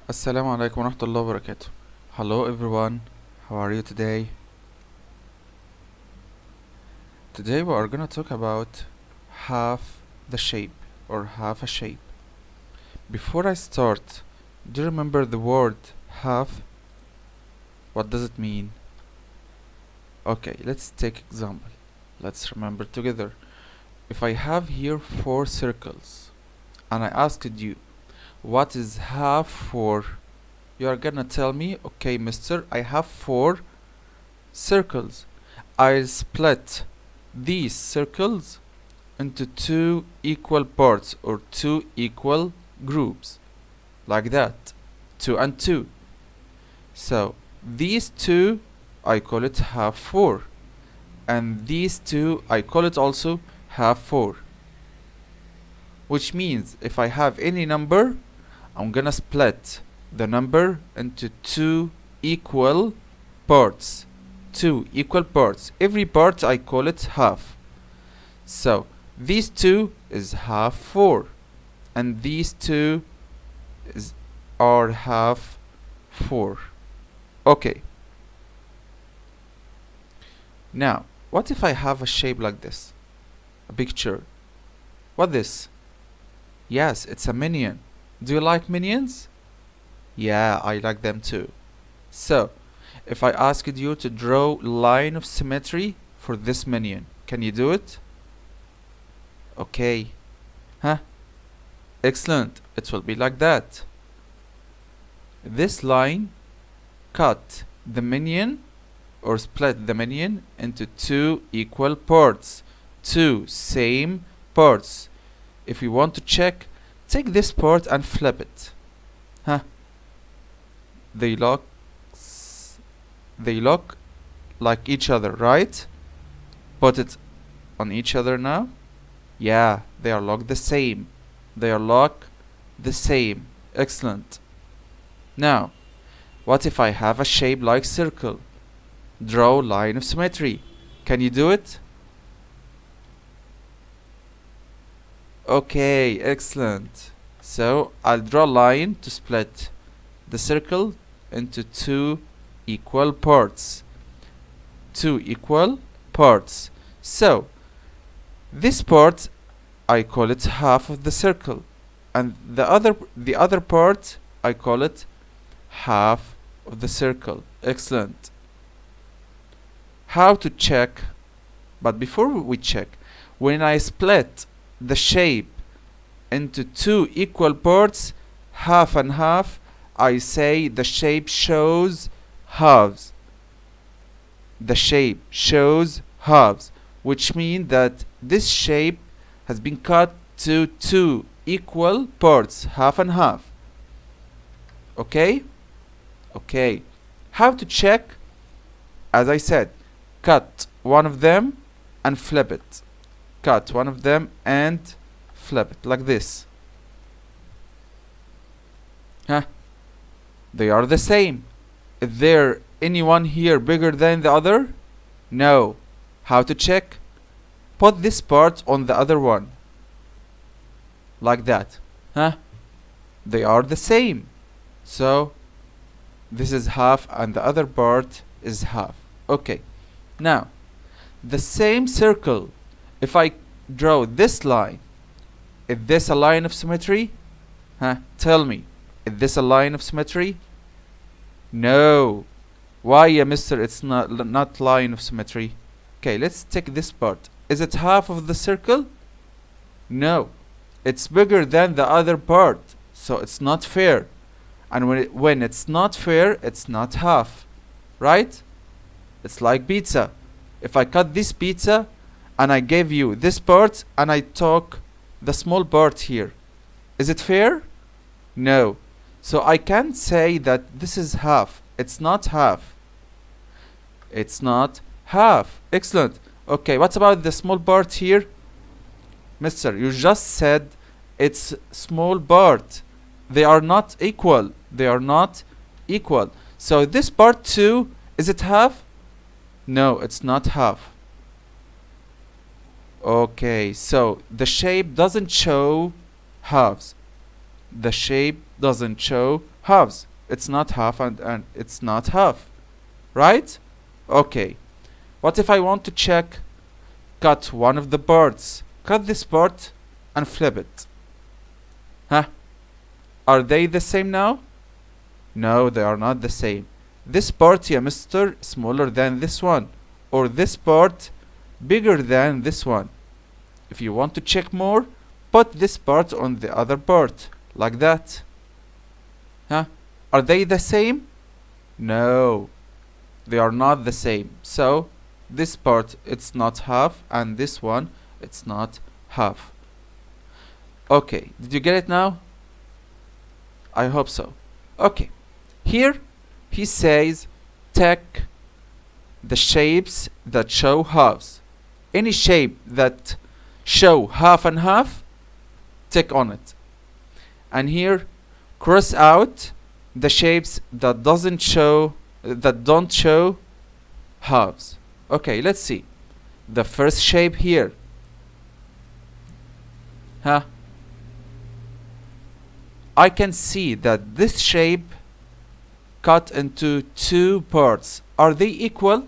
Assalamu alaikum wa rahmatullahi wa barakatuh. Hello everyone, how are you today? Today we are gonna talk about half the shape or half a shape. Before I start, do you remember the word half? What does it mean? Okay, let's take example. Let's remember together. If I have here 4 circles and I asked you what is half 4, you are gonna tell me, okay mister, I have 4 circles. I'll split these circles into 2 equal parts or 2 equal groups, like that, 2 and 2. So these 2 I call it half 4, and these 2 I call it also half 4, which means if I have any number, I'm gonna split the number into 2 equal parts. 2 equal parts. Every part I call it half. So these 2 is half 4, and these 2 are half 4. Okay. Now, what if I have a shape like this? A picture. What this? Yes, it's a minion. Do you like minions? Yeah, I like them too. So, if I asked you to draw line of symmetry for this minion, can you do it? Okay. Huh? Excellent. It will be like that. This line cut the minion or split the minion into 2 equal parts. 2 same parts. If you want to check, take this part and flip it. Huh? They look like each other, right? Put it on each other now. Yeah, they are locked the same. They are locked the same. Excellent. Now, what if I have a shape like circle? Draw line of symmetry. Can you do it? Okay, excellent. So I'll draw a line to split the circle into 2 equal parts. 2 equal parts. So this part I call it half of the circle, and the other part I call it half of the circle. Excellent. How to check? But before we check, when I split the shape into 2 equal parts, half and half, I say the shape shows halves. The shape shows halves, which means that this shape has been cut to 2 equal parts, half and half. Okay? Okay. How to check? As I said, cut one of them and flip it. Cut one of them and flip it like this. Huh? They are the same. Is there anyone here bigger than the other? No. How to check? Put this part on the other one. Like that. Huh? They are the same. So this is half and the other part is half. Okay. Now, the same circle, if I draw this line, is this a line of symmetry? Huh? Tell me, is this a line of symmetry? No. Why, yeah, mister, it's not line of symmetry? Okay, let's take this part. Is it half of the circle? No. It's bigger than the other part, so it's not fair. And when it's not fair, it's not half. Right? It's like pizza. If I cut this pizza and I gave you this part and I took the small part here, is it fair? No. So I can't say that this is half. It's not half. It's not half. Excellent. Okay, what about the small part here? Mister, you just said it's small part. They are not equal. They are not equal. So this part too, is it half? No, it's not half. Okay, so the shape doesn't show halves. The shape doesn't show halves. It's not half and it's not half. Right? Okay. What if I want to check cut one of the parts? Cut this part and flip it. Huh? Are they the same now? No, they are not the same. This part, yeah, mister, smaller than this one. Or this part bigger than this one. If you want to check more, put this part on the other part. Like that. Huh? Are they the same? No. They are not the same. So, this part, it's not half. And this one, it's not half. Okay. Did you get it now? I hope so. Okay. Here, he says, take the shapes that show halves. Any shape that show half and half, tick on it. And here, cross out the shapes that don't show halves. Okay, let's see. The first shape here. Huh? I can see that this shape cut into two parts. Are they equal?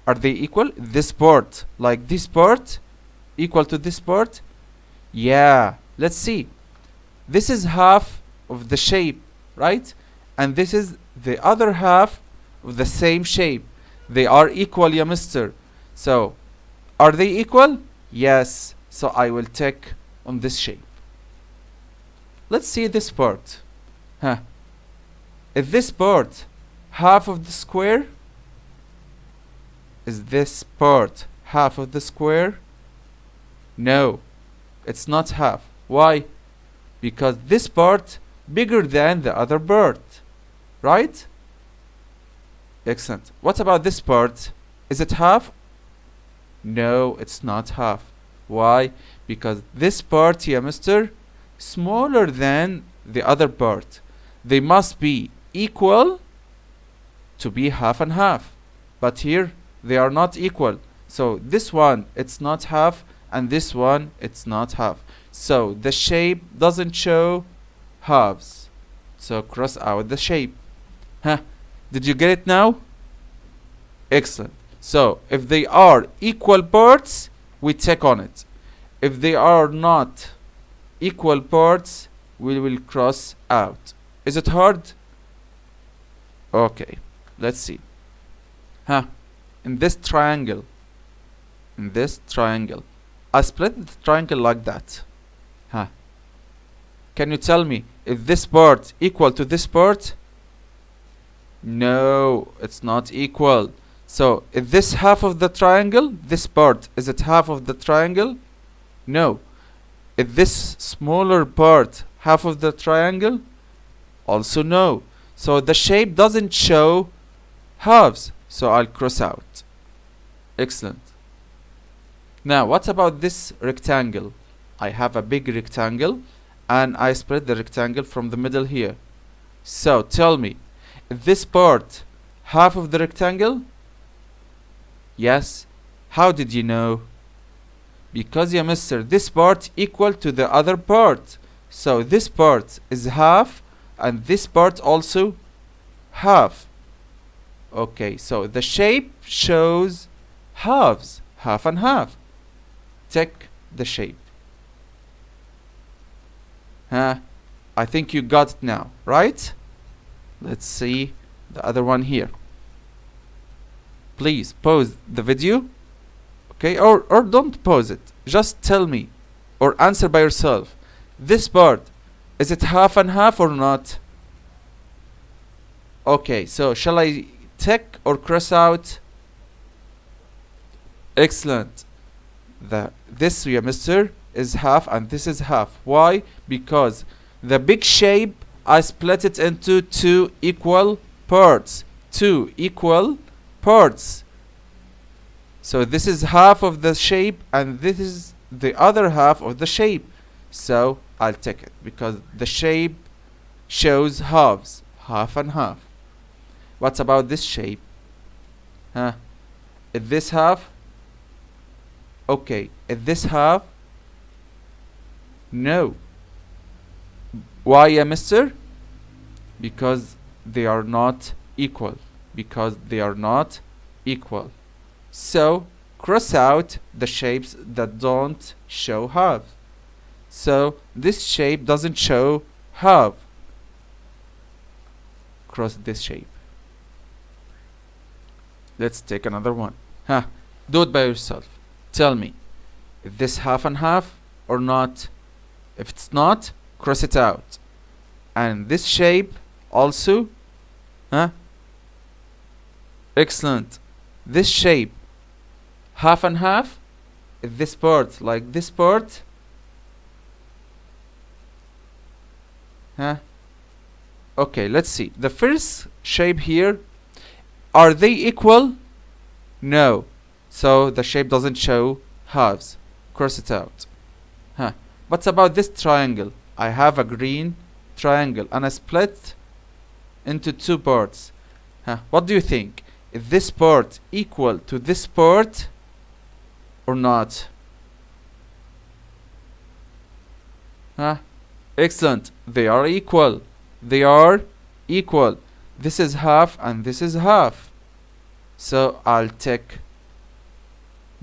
Are they equal? This part, like this part, equal to this part? Yeah, let's see. This is half of the shape, right? And this is the other half of the same shape. They are equal, yeah, mister. So, are they equal? Yes. So I will tick on this shape. Let's see this part. Huh. Is this part half of the square? Is this part half of the square? No, it's not half. Why? Because this part bigger than the other part, right? Excellent. What about this part? Is it half? No, it's not half. Why? Because this part here, mister, smaller than the other part. They must be equal to be half and half. But here, they are not equal. So this one, it's not half, and this one, it's not half. So the shape doesn't show halves. So cross out the shape. Huh? Did you get it now? Excellent. So if they are equal parts, we tick on it. If they are not equal parts, we will cross out. Is it hard? Okay, let's see. Huh? In this triangle, I split the triangle like that. Huh? Can you tell me if this part equal to this part? No, it's not equal. So, is this half of the triangle? This part, is it half of the triangle? No. Is this smaller part half of the triangle? Also no. So, the shape doesn't show halves. So, I'll cross out. Excellent. Now, what about this rectangle? I have a big rectangle and I split the rectangle from the middle here. So, tell me, is this part half of the rectangle? Yes. How did you know? Because, yeah, mister, this part equal to the other part. So, this part is half and this part also half. Okay, so the shape shows halves, half and half. Tick the shape. I think you got it now, right? Let's see the other one here. Please pause the video. Okay, or don't pause it. Just tell me or answer by yourself. This part, is it half and half or not? Okay, so shall I tick or cross out? Excellent. This here, mister, is half and this is half. Why? Because the big shape, I split it into two equal parts. Two equal parts. So this is half of the shape and this is the other half of the shape. So I'll tick it because the shape shows halves, half and half. What about this shape? Is this half? Okay, is this half? No. Why, mister? because they are not equal. Because they are not equal. So cross out the shapes that don't show half. So this shape doesn't show half. Cross this shape. Let's take another one. Do it by yourself. Tell me, is this half and half or not? If it's not, cross it out. And this shape also, excellent. This shape, half and half, is this part like this part? Okay, let's see. The first shape here, are they equal? No. So the shape doesn't show halves. Cross it out. What's about this triangle? I have a green triangle and I split into two parts. What do you think? Is this part equal to this part or not? Excellent. They are equal. They are equal. This is half and this is half. So I'll take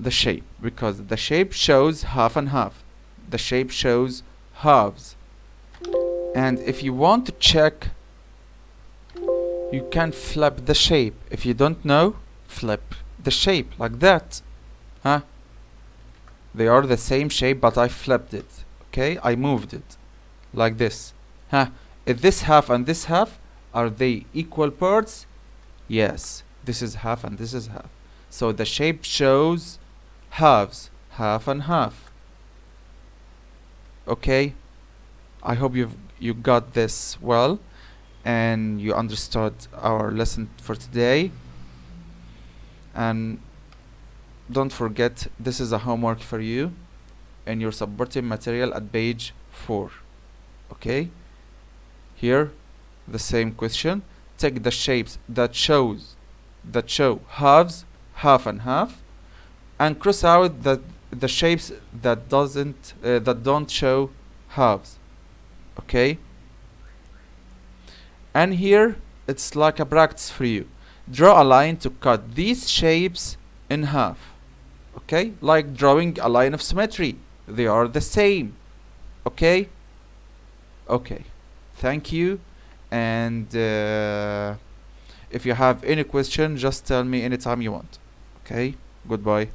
the shape because the shape shows half and half. The shape shows halves. And if you want to check, you can flip the shape. If you don't know, flip the shape like that. They are the same shape, but I flipped it. Okay, I moved it like this. Is this half and this half, are they equal parts? Yes, this is half and this is half. So the shape shows halves, half and half. Okay, I hope you got this well and you understood our lesson for today. And don't forget, this is a homework for you in your supporting material at page 4. Okay, here the same question. Take the shapes that show halves, half and half, and cross out the shapes that don't show halves. Okay, and here it's like a practice for you. Draw a line to cut these shapes in half. Okay, like drawing a line of symmetry. They are the same. Okay, thank you. And if you have any question, just tell me anytime you want. Okay, goodbye.